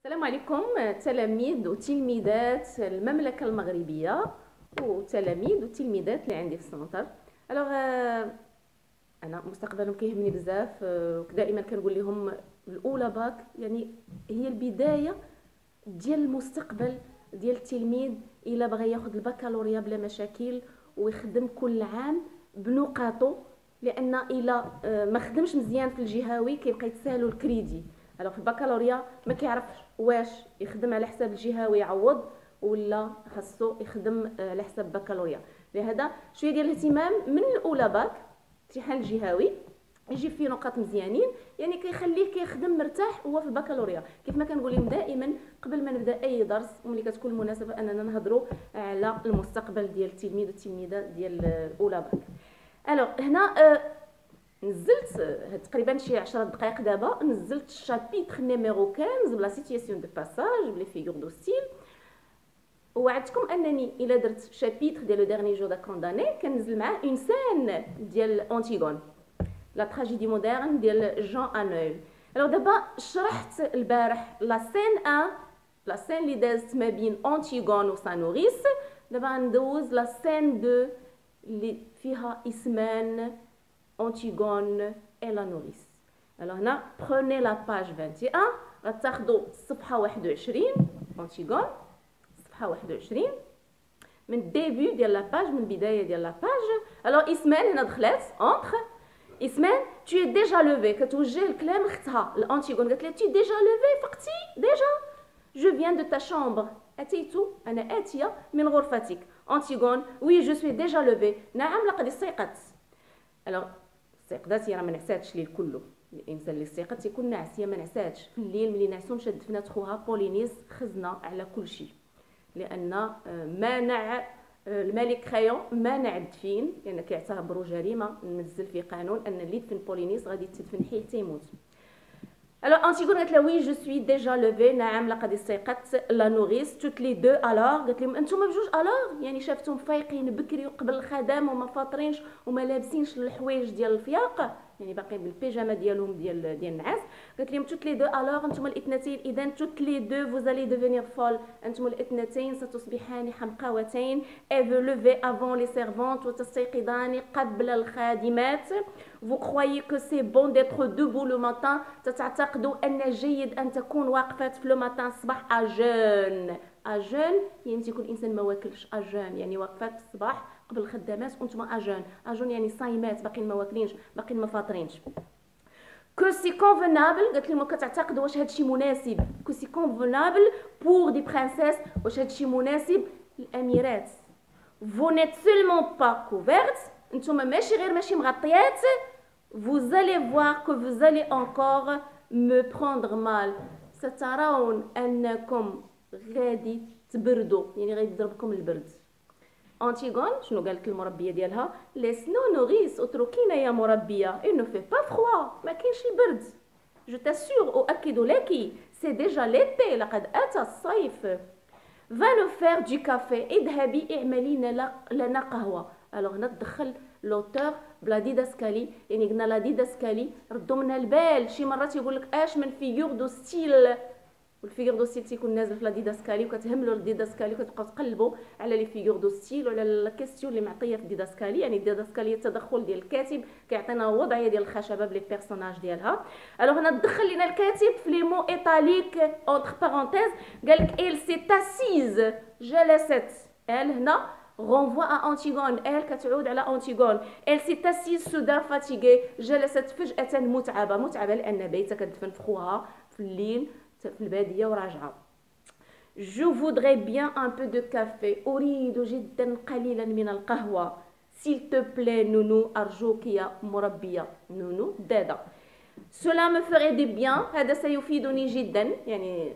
السلام عليكم تلاميذ وتلميذات المملكة المغربية وتلاميذ وتلميذات اللي عندي في السنتر. انا مستقبلهم كيهمني بزاف، ودائما كنقول لهم الاولى باك يعني هي البدايه ديال المستقبل ديال التلميذ الا بغى ياخذ البكالوريا بلا مشاكل ويخدم كل عام بنقاطه، لان الا ما خدمش مزيان في الجهوي كيبقى يتسالو الكريدي. الوغ في البكالوريا ما كيعرفش واش يخدم على حساب الجهوي يعوض ولا خاصو يخدم على حساب البكالوريا. لهذا شويه ديال الاهتمام من الاولى باك امتحان الجهوي يجيب فيه نقاط مزيانين، يعني كيخليه كيخدم مرتاح وهو في البكالوريا. كيف ما كنقول لهم دائما قبل ما نبدا اي درس وملي كتكون المناسبه اننا نهضروا على المستقبل ديال التلميذ والتلميذه ديال الاولى باك. الوغ هنا نزلت تقريبا شي 10 دقائق دابا نزلت الشابيتر نيميرو 15 بلا سيتياسيون دو باساج بلي فيغور دو ستيل. وعدتكم انني الا درت شابيتر ديال لو ديرني جو دا كونداني كنزل معاه اون سين ديال اونتيغون لا تراجيدي مودرن ديال جان انويل. الوغ دابا شرحت البارح لا سين 1 لا سين اللي دازت ما بين اونتيغون وسانوريس. دابا غندوز لا سين 2 اللي فيها اسمان Antigone et la nourrice. Alors هنا prenez la page 21 غتاخدوا الصفحه 21 Antigone الصفحه 21 من الديبي ديال لا باج من البدايه ديال لا باج. alors اسمان هنا دخلات entre اسمان tu es déjà levé كتوجه الكلام لختها الانتيغون قالت لها tu es déjà levé فقتي déjà je viens de ta chambre اتيت انا اتيه من غرفتك. Antigone oui je suis déjà levé نعم لقد استيقظت. alors استيقظت راه ما نعساتش ليل كله، الانسان اللي استيقظ تيكون ناعس، هي ما نعساتش في الليل. ملي نعسو مشات دفنات خوها بولينيس خزنه على كل شيء، لان مانع الملك خيون مانع الدفين لان كيعتبروا جريمه ننزل في قانون ان اللي دفن بولينيس غادي تدفن حتى يموت. Alors Antigone قالت لها وي جو سوي ديجا لوفي نعم لقد استيقظت. لا نوريس توت لي دو الوغ قالت لهم انتم بجوج الوغ يعني شافتهم فايقين بكري قبل الخدم وما فاطرينش وما لابسينش الحوايج ديال الفياق يعني باقيين بالبيجامه ديالهم ديال النعاس. قالت لهم توت لي دو الوغ انتم الاثنتين اذا توت لي دو فوزالي ديفينير فول انتم الاثنتين ستصبحان حمقاوتين. اي فو لوفي افون لي سيرفونت وتستيقظان قبل الخادمات. Vous croyez que c'est bon d'être debout le matin تعتقدوا أن جيد أن تكون واقفة في لو ماتان الصباح أجون. أجون يعني تيكون الإنسان ما واكلش، أجون يعني واقفة في الصباح قبل الخدامات وانتم أجون. أجون يعني صايمات باقيين ما واكلينش باقيين ما فاطرينش. كو سي كونفونابل قالت لهم كتعتقدوا واش هادشي مناسب. كو سي كونفونابل بور دي برانسيس واش هادشي مناسب للأميرات. Vous n'êtes seulement pas couvertes انتم ماشي مغطيات. vous allez voir que vous allez encore me prendre mal سترون انكم غادي تبردوا يعني غادي يضربكم البرد. انتيغون شنو قالت المربيه ديالها؟ لسنو نوريس اتركينا يا مربيه il ne fait pas froid ما كاينش البرد. je t'assure اؤكد لك c'est déjà l'été لقد اتى الصيف. va nous faire du café اذهبي اعملي لنا قهوه. الوغ هنا تدخل لوتور بلا ديداسكالي يعني قلنا لا ديداسكالي ردوا منها البال. شي مرات يقول لك اش من فيغور دو ستيل والفيغور دو ستيل تيكون نازل في لا ديداسكالي وكتهملوا الديداسكالي وكتبقاو تقلبوا على لي فيغور دو ستيل وعلى الكيستيون اللي معطيه في الديداسكالي. يعني الديداسكالي التدخل ديال الكاتب كيعطينا وضعيه ديال الخشبه بلي بيرسوناج ديالها. الوغ هنا تدخل لنا الكاتب في لي مو ايطاليك اونتر بارونتيز قال لك il s'est assise جلست. ال هنا renvoie à Antigone elle كتعود على Antigone. elle s'est assise soudain fatiguée جلست فجأة متعبة لأن بيتها كتدفن في خوها في الليل في البادية وراجعة. je voudrais bien un peu de café أريد جدا قليلا من القهوة. s'il te plaît نونو أرجوك يا مربية. نونو دادا. cela me ferait du bien هذا سيفيدني جدا يعني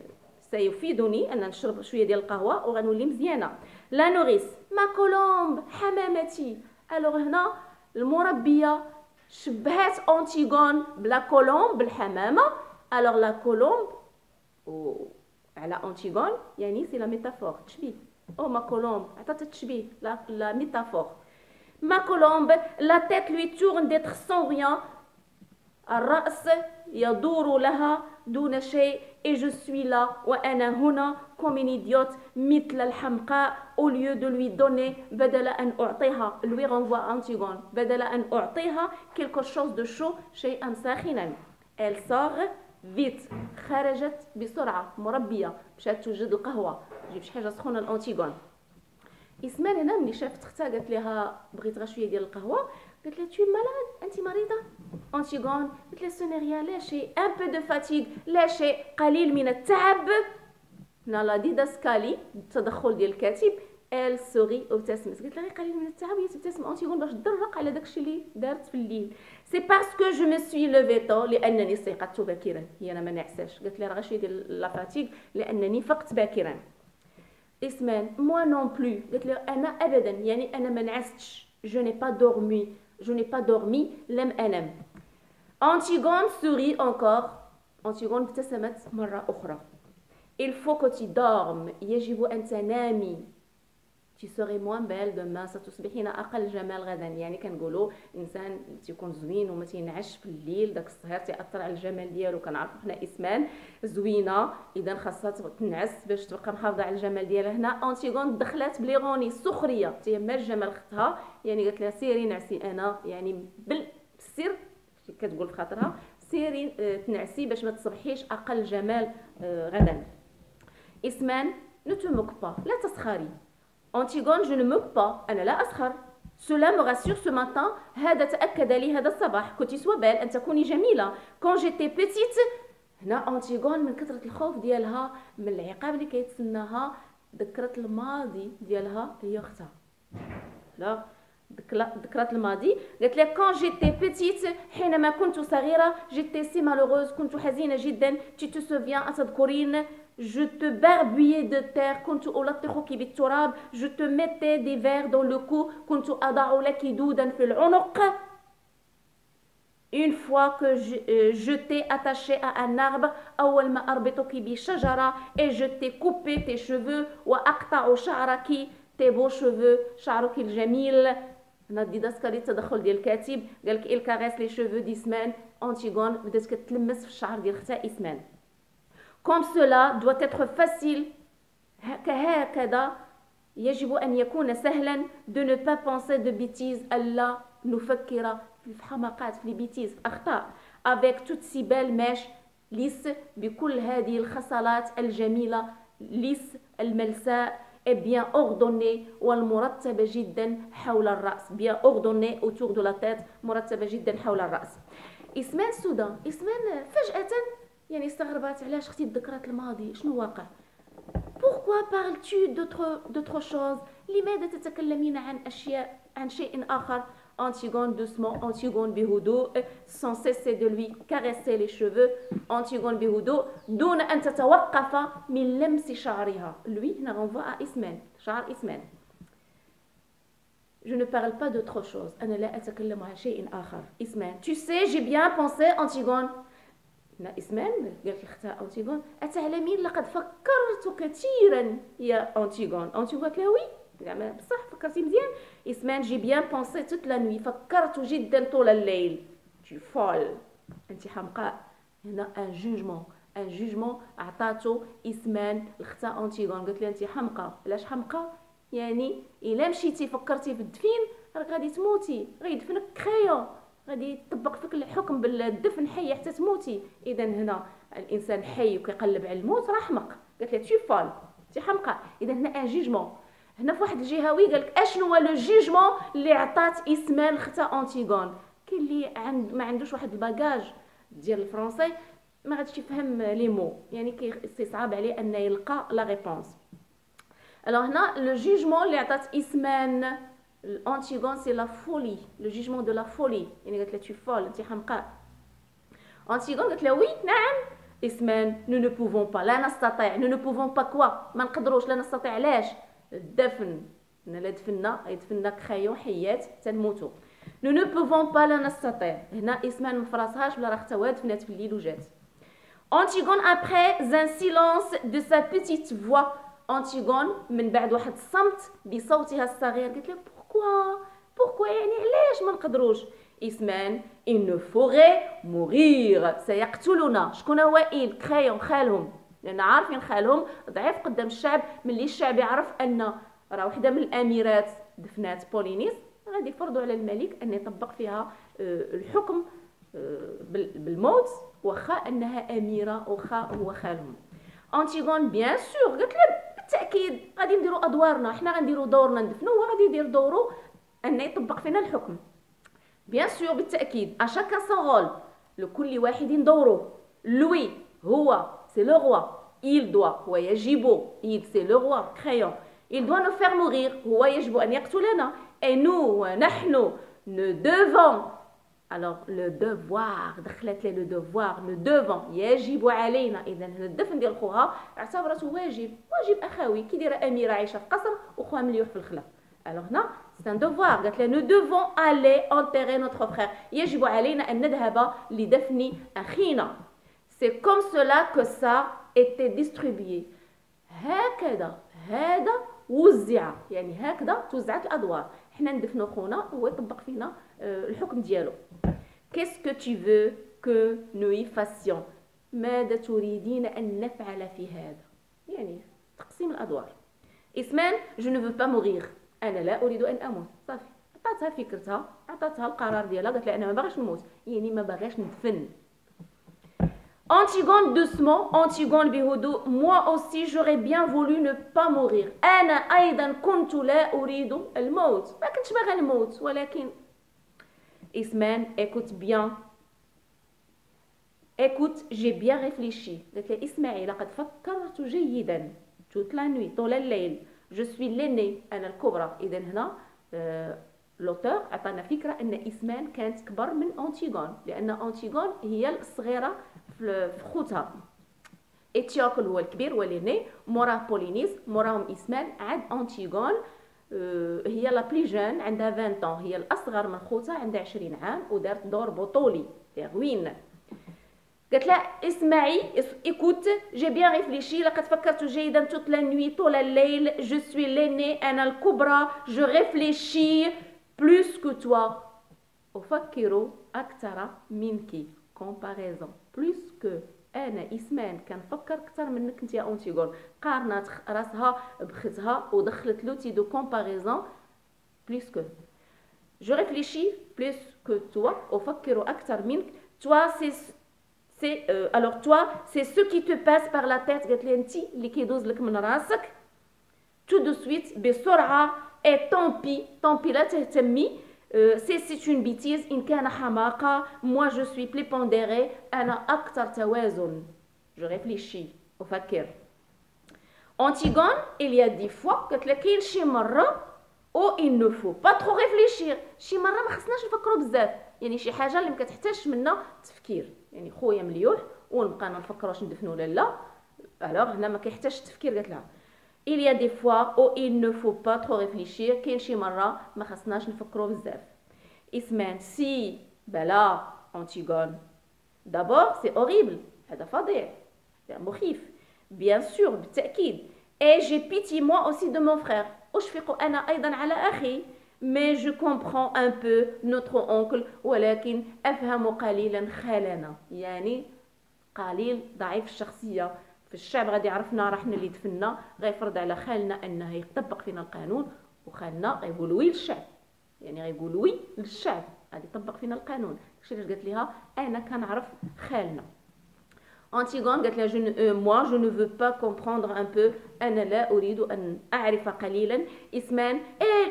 سيفيدني أن نشرب شوية ديال القهوة وغنولي مزيانة. لا نوريس ما كولومب حمامتي. الوغ هنا المربيه شبهات انتيغون بلا كولومب بالحمامه. الوغ لا كولومب على انتيغون يعني سي لا ميتافور تشبيه. او ما كولومب عطات التشبيه لا ميتافور. ما كولومب لا تيت لوي تورن ديتر سون ريان الراس يدور لها دون شيء et je suis là وأنا هنا comme une idiote مثل الحمقاء au lieu de lui donner بدل أن أعطيها lui renvoie Antigone بدل أن أعطيها quelque chose de chaud شيئا ساخنا. elle sort vite خرجت بسرعة مربية مشات توجد القهوة تجيب شي حاجة سخونة لأنتيغون. إسمان هنا ملي شافت اختها قالت لها بغيت غير شوية ديال القهوة قالت لها tu es malade انت مريضة. أنتيغون قالت لها ce n'est rien لا شيء un peu de fatigue لا شيء قليل من التعب. هنا لا ديداسكالي التدخل ديال الكاتب elle sourit وابتسمت قالت لها غير قليل من التعب هي تبتسم أنتيغون باش تدرق على داكشي اللي دارت في الليل. c'est parce que je me suis levée tôt لأنني استيقظت باكرا. هي أنا ما نعساش قالت لها راه غير شويه ديال لا فاتيغ لأنني فقت باكرا. إسمان moi non plus قالت لها أنا أبدا يعني أنا ما نعستش je n'ai pas dormi لم أنم. Antigone sourit encore. Antigone ابتسمت مرة أخرى. il faut que tu dormes يجب أن تنامي. tu serais moins belle demain ستصبحين أقل جمال غدا. يعني كنقولوا إنسان تيكون زوين وما تينعش في الليل داك السهر تيأثر على الجمال ديالو. كنعرفوا حنا إسمان زوينة إذا خاصها تنعس باش تبقى محافظة على الجمال ديالها. هنا أنتيغون دخلت بليغوني السخرية تيهمها الجمال اختها يعني قالت لها سيري نعسي أنا يعني بالسر كتقول في خاطرها سيري تنعسي باش ما تصبحيش أقل جمال غدا. إسمان ne te moque pas لا تسخري. Antigone je ne moque pas أنا لا أسخر. cela me rassure ce matin هذا تأكد لي هذا الصباح que tu sois belle أن تكوني جميلة. quand j'étais petite هنا أنتيغون من كثرة الخوف ديالها من العقاب اللي كيتسناها ذكرت الماضي ديالها هي اختها. لا ذكرت الماضي قالت لها quand j'étais petite حينما كنت صغيرة j'étais si malheureuse كنت حزينة جدا. tu te souviens أتذكرين je te barbouillais de terre كنت ألطخك بالتراب. je te mettais des vers dans le cou كنت أضع لك دودا في العنق. une fois que je t'ai attaché à un arbre أول ما أربطك بشجرة et je t'ai coupé tes cheveux وأقطع شعرك tes beaux cheveux شعرك الجميل. هنا ديداسكالي التدخل ديال الكاتب قالك il caresse les cheveux d'Ismène. أنتيغون بدات كتلمس في الشعر ديال اختها إسمان. comme cela doit être facile كهكذا يجب أن يكون سهلا de ne pas penser de bêtises ألا نفكر في الحماقات في البيتيز في أخطاء avec toutes ces belles mèches ليس بكل هذه الخصلات الجميلة ليس الملساء et bien ordonnée والمرتبة جدا حول الرأس. bien ordonnée autour de la tête مرتبة جدا حول الرأس. إسمان سودا إسمان فجأة يعني استغربت علاش اختي تذكرت الماضي شنو واقع. pourquoi parles-tu d'autre chose لماذا تتكلمين عن أشياء عن شيء آخر. Antigone doucement Antigone بهدوء sans cesser de lui caresser les cheveux. Antigone بهدوء دون أن تتوقف من لمس شعرها. lui هنا renvoie à إسمان شعر إسمان. je ne parle pas d'autre chose أنا لا أتكلم عن شيء آخر. إسمان tu sais j'ai bien pensé Antigone. هنا إسمان قالت لأختها أنتيغون أتعلمين لقد فكرت كثيرا يا أنتيغون. أنتيغون قالت لها وي زعما بصح فكرتي مزيان. إسمان جي بيان بونسي توت لا نوي فكرت جدا طول الليل. tu فول أنت حمقاء. هنا ان جوجمون عطاتو إسمان لأختها أنتيغون قالت لها أنت حمقى. علاش حمقى يعني إلا مشيتي فكرتي في الدفين راك غادي تموتي غيدفنك كخايا غادي يطبق فيك الحكم بالدفن حي حتى تموتي. اذا هنا الانسان حي وكيقلب على الموت راه حمق. قالت لها تي فال تي حمقى. اذا هنا ان جيجمون هنا في واحد الجهوي قالك اشنو هو لو جيجمون اللي عطات إسمان اختها أنتيغون. كاين اللي ما عندوش واحد الباجاج ديال الفرنسي ما غاديش يفهم لي مو يعني كيصعب عليه ان يلقى لا ريبونس. الوغ هنا لو جيجمون اللي عطات إسمان Antigone c'est la folie le jugement de la folie. يعني قالت لها tu folle انت حمقاء. Antigone قالت لها وي نعم. إسمان nous ne pouvons pas لا نستطيع nous ne pouvons pas quoi ما نقدروش لا نستطيع. علاش الدفن هنا لا دفنا يدفنا كخايو حيات تنموتوا. nous ne pouvons pas لا نستطيع. هنا إسمان ما فراسهاش بلا راه اختها دفنات في الليل وجات. Antigone après un silence de sa petite voix. Antigone من بعد واحد الصمت بصوتها الصغير قالت لها pourquoi يعني علاش ما نقدروش. إسمان il ne ferait mourir سيقتلنا. شكون هو إل؟ كريون، خالهم، لأن عارفين خالهم ضعيف قدام الشعب. ملي الشعب يعرف أن راه وحدة من الأميرات دفنات بولينيس، غادي يفرضوا على الملك أن يطبق فيها الحكم بالموت، واخا أنها أميرة واخا هو خالهم. أنتيغون بيان سور قالت له بالتأكيد غادي نديروا أدوارنا، حنا غنديروا دورنا ندفنوا، وهو غادي يدير دوره أن يطبق فينا الحكم. بيان سور بالتأكيد أشاكا سون رول، لكل واحد دوره. لوي هو سي لو روا، il doit هو يجب، il c'est le roi crayon، il doit nous faire mourir هو يجب أن يقتلنا، et nous نحن ne devons. alors le devoir دخلت لي le devoir، le devons يجب علينا. إذا الدفن ديال خوها اعتبرته واجب أخوي، كي دايره أميرة عايشة في قصر وخوها مليوح في الخلا. alors هنا c'est un devoir، قالت لها nous devons aller enterrer notre frère، يجب علينا أن نذهب لدفن أخينا. c'est comme cela que ça était distribué، هكذا هذا وزع، يعني هكذا توزعت الأدوار، حنا ندفنو خونا هو يطبق فينا الحكم ديالو. qu'est-ce que tu veux que nous y fassions، ماذا تريدين أن نفعل في هذا، يعني تقسيم الأدوار. إسمان je ne veux pas mourir، أنا لا أريد أن أموت. صافي عطاتها فكرتها، عطاتها القرار ديالها، قالت لها أنا ما باغاش نموت، يعني ما باغاش ندفن. Antigone doucement، Antigone بهدوء، moi aussi j'aurais bien voulu ne pas mourir، أنا أيضا كنت لا أريد الموت، ما كنتش باغا نموت، ولكن إسمان écoute bien، écoute j'ai bien réfléchi، قالت لها اسمعي لقد فكرت جيدا، toute la nuit طول الليل، je suis l'aînée أنا الكبرى. إذا هنا لوتور عطانا فكرة أن إسمان كانت كبر من أنتيغون، لأن أنتيغون هي الصغيرة في خوتها. إتيوكل هو الكبير وليني، موراه بولينيس، موراهم إسمان، عاد أنتيغون هي لا بلي جون عندها 20 ans، هي الأصغر من خوتها عندها 20 عام ودارت دور بطولي تغوين. قالت لها اسمعي écoute j'ai bien réfléchi، لقد فكرت جيدا toute la nuit طول الليل، je suis l'aînée أنا الكبرى، je réfléchis plus que toi، أفكر أكثر منك، comparaison plus que، أنا إسمان كنفكر أكثر منك أنت يا أنتيغون، قارنات راسها بختها ودخلت لوتي دو comparaison plus que، je réfléchis plus que toi، أفكر أكثر منك، toi alors toi c'est ce qui te passe par la tête، قالت لي أنت اللي كيدوز لك من راسك tout de suite بسرعة، et tant pis لا تهتمي، c'est une bêtise إن كان حماقة، moi je suis plus pondéré أنا أكثر توازن، je réfléchis أفكر. Antigone il y a des fois قالت لك كاين شي مرة او il ne faut pas trop réfléchir، شي مرة ما خصناش نفكروا بزاف، يعني شي حاجة اللي ما كتحتاجش منا تفكير، يعني خويا مليوح ونبقى نفكر واش ندفنوا ولا لا، الوغ هنا ما كيحتاجش تفكير. قالت لها il y a des fois où il ne faut pas trop réfléchir، كاين شي مرة ما خصناش نفكروا بزاف. إسمان سي بلا أنتيغون d'abord c'est horrible، هذا فظيع مخيف، bien sûr بالتأكيد، et j'ai pitié moi aussi de mon frère، أشفق أنا أيضا على أخي، mais je comprends un peu notre oncle، ولكن أفهم قليلا خالنا، يعني قليل ضعيف الشخصية في الشعب، غادي يعرفنا راحنا اللي دفنا، غيفرض على خالنا أنه يطبق فينا القانون، وخالنا غيقول وي للشعب، يعني غيقول وي للشعب غادي يطبق فينا القانون. داكشي علاش قالت لها أنا كنعرف خالنا. أنتيغون قالت لها moi je ne veux pas comprendre un peu، أنا لا أريد أن أعرف قليلا. إسمان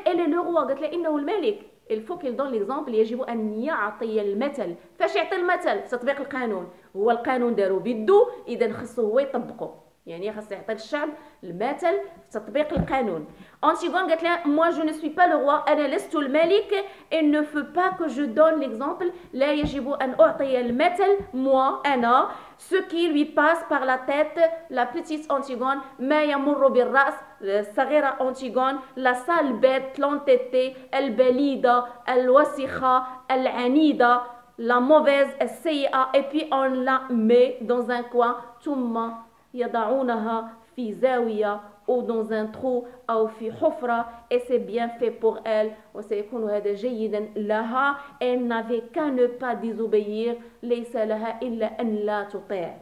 elle est le roi، قالت لها إنه الملك، il faut qu'il donne l'exemple، يجب أن يعطي المثل. فاش يعطي المثل؟ في تطبيق القانون، هو القانون دارو بيدو، إذا خصو هو يطبقه، يعني خاص يعطي الشعب المثل في تطبيق القانون. أنتيغون قالت لها moi je ne suis pas le roi، أنا لست الملك، il ne faut pas que je donne l'exemple، لا يجب أن أعطي المثل moi أنا، ce qui lui passe par la tête، la petite Antigone، ما يمر بالرأس، الصغيرة أنتيغون، la sale bête، l'entêtée، البليدة، الوسخة، العنيدة، la mauvaise، السيئة، et puis on la met dans un coin، ثم يضعونها في زاوية أو dans un trou أو في حفرة et c'est bien fait pour elle وسيكون هذا جيدا لها. Elle n'avait qu'à ne pas désobéir ليس لها إلا أن لا تطيع.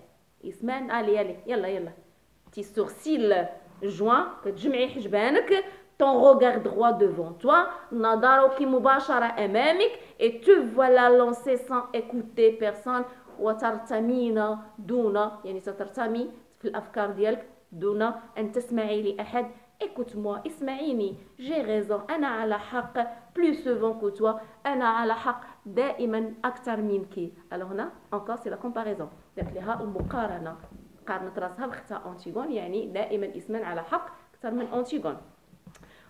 اسمان علي يلا يلا petit sourcil joint كتجمعي حجبانك ton regard droit devant toi نظرك مباشرة أمامك et te voilà lancé sans écouter personne وترتمين دون يعني سترتمي في الأفكار ديالك دون أن تسمعي لأحد. écoute-moi اسمعيني j'ai raison أنا على حق plus souvent que toi أنا على حق دائما أكثر منك. alors هنا encore c'est la comparaison قالت لها المقارنة قارنت راسها بختها أنتيغون يعني دائما اسمان على حق أكثر من أنتيغون.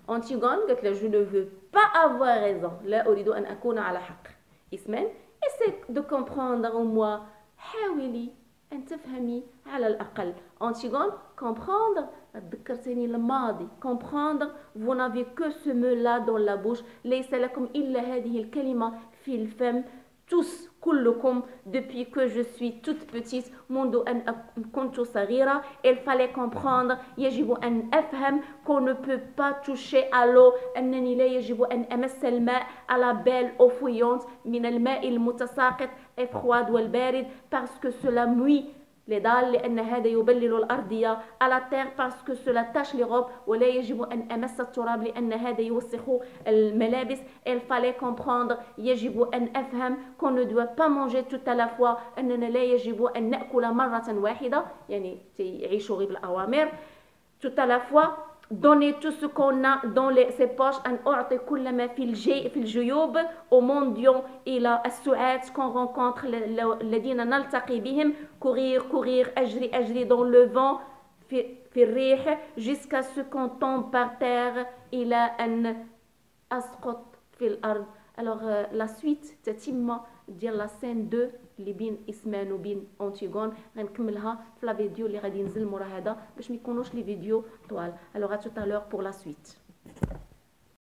أنتيغون قالت له je ne veux pas avoir raison لا أريد أن أكون على حق. اسمان essaie de comprendre au moins حاولي أن تفهمي على الأقل. أنتيغون comprendre ذكرتني الماضي comprendre vous n'avez que ce mot là dans la bouche ليس لكم إلا هذه الكلمة في الفم tous كلكم depuis que je suis toute petite منذ أن كنت صغيرة. il fallait comprendre يجب أن أفهم qu'on ne peut pas toucher à l'eau أنني لا يجب أن أمس الماء à la belle eau fouillante من الماء المتساقط froid والبارد parce que cela mouille les dalles لأن هذا يبلل الأرضية à la terre parce que cela tache les robes ولا يجب أن أمس التراب لأن هذا يوسخ الملابس. il fallait comprendre يجب أن أفهم qu'on ne doit pas manger tout à la fois أننا لا يجب أن نأكل مرة واحدة يعني يعيشوا غير بالأوامر tout à la fois donner tout ce qu'on a dans ses poches أن أعطي كل ما في الجيوب aux mendiants إلى السعاة qu'on rencontre الذين نلتقي بهم courir أجري dans le vent في الريح jusqu'à ce qu'on tombe par terre إلى أن أسقط في الأرض. alors la suite تتم ديال لا سين 2 اللي بين اسمان وبين أنتيغون غنكملها في لا فيديو اللي غادي ينزل مورا هذا باش ما يكونوش لي فيديو طوال. alors à tout à l'heure pour la suite.